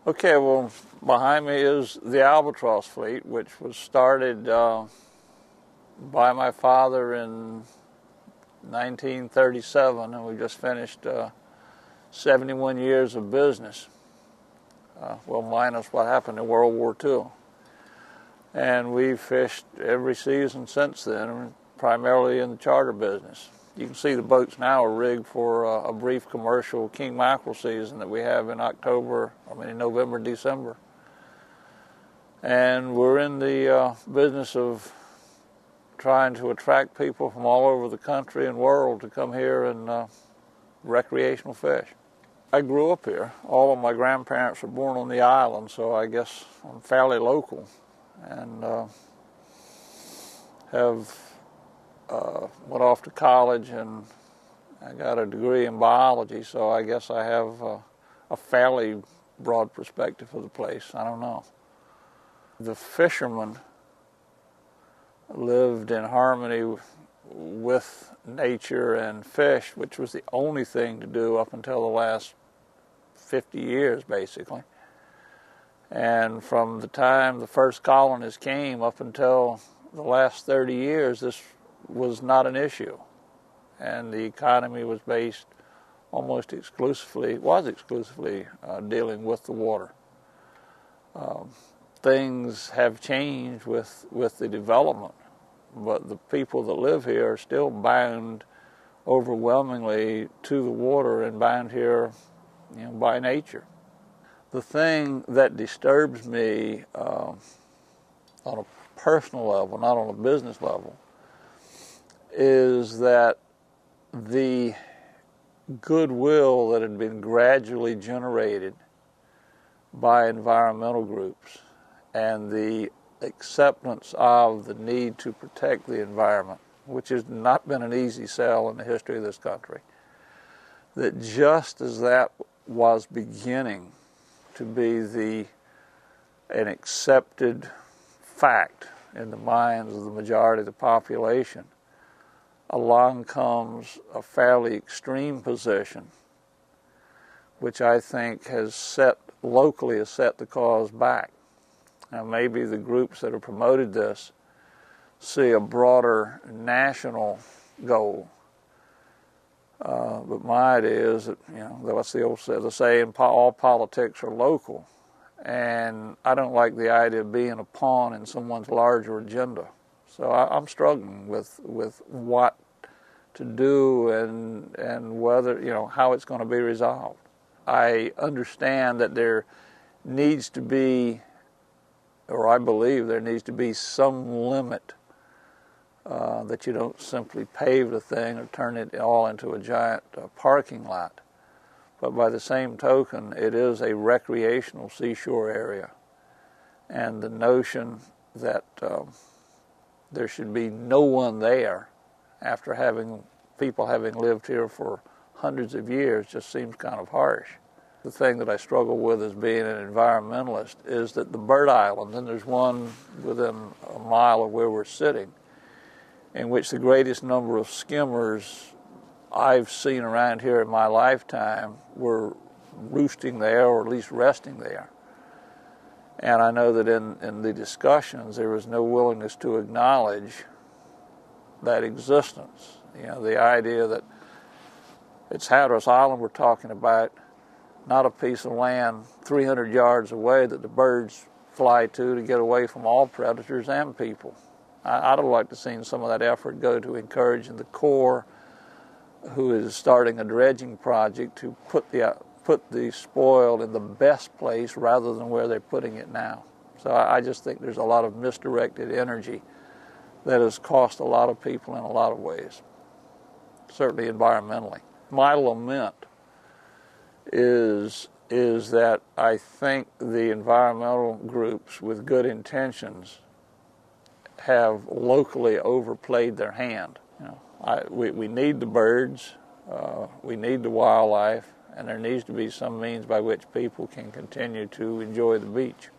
Okay, well, behind me is the albatross fleet, which was started by my father in 1937, and we just finished 71 years of business, well, minus what happened in World War II. And we've fished every season since then, primarily in the charter business. You can see the boats now are rigged for a brief commercial king mackerel season that we have in November and December. And we're in the business of trying to attract people from all over the country and world to come here and recreational fish. I grew up here. All of my grandparents were born on the island, so I guess I'm fairly local, and have went off to college, and I got a degree in biology, so I guess I have a fairly broad perspective of the place. I don't know. The fishermen lived in harmony with nature and fish, which was the only thing to do up until the last 50 years, basically. And from the time the first colonists came up until the last 30 years, this was not an issue. And the economy was based was exclusively dealing with the water. Things have changed with the development, but the people that live here are still bound overwhelmingly to the water and bound here, by nature. The thing that disturbs me on a personal level, not on a business level, is that the goodwill that had been gradually generated by environmental groups and the acceptance of the need to protect the environment, which has not been an easy sell in the history of this country, that just as that was beginning to be an accepted fact in the minds of the majority of the population, along comes a fairly extreme position, which I think has locally set the cause back. Now, maybe the groups that have promoted this see a broader national goal, but my idea is that, that's the saying, all politics are local, and I don't like the idea of being a pawn in someone's larger agenda. So I'm struggling with what to do and whether, how it's going to be resolved. I understand that there needs to be, or I believe there needs to be some limit, that you don't simply pave the thing or turn it all into a giant parking lot. But by the same token, it is a recreational seashore area. And the notion that there should be no one there after people having lived here for hundreds of years just seems kind of harsh. The thing that I struggle with as being an environmentalist is that the bird islands, and there's one within a mile of where we're sitting, in which the greatest number of skimmers I've seen around here in my lifetime were roosting there, or at least resting there. And I know that in the discussions there was no willingness to acknowledge that existence. The idea that it's Hatteras Island we're talking about, not a piece of land 300 yards away that the birds fly to get away from all predators and people. I'd have liked to see some of that effort go to encouraging the Corps, who is starting a dredging project, to put the spoil in the best place rather than where they're putting it now. So I just think there's a lot of misdirected energy that has cost a lot of people in a lot of ways, certainly environmentally. My lament is that I think the environmental groups with good intentions have locally overplayed their hand. We need the birds, we need the wildlife, and there needs to be some means by which people can continue to enjoy the beach.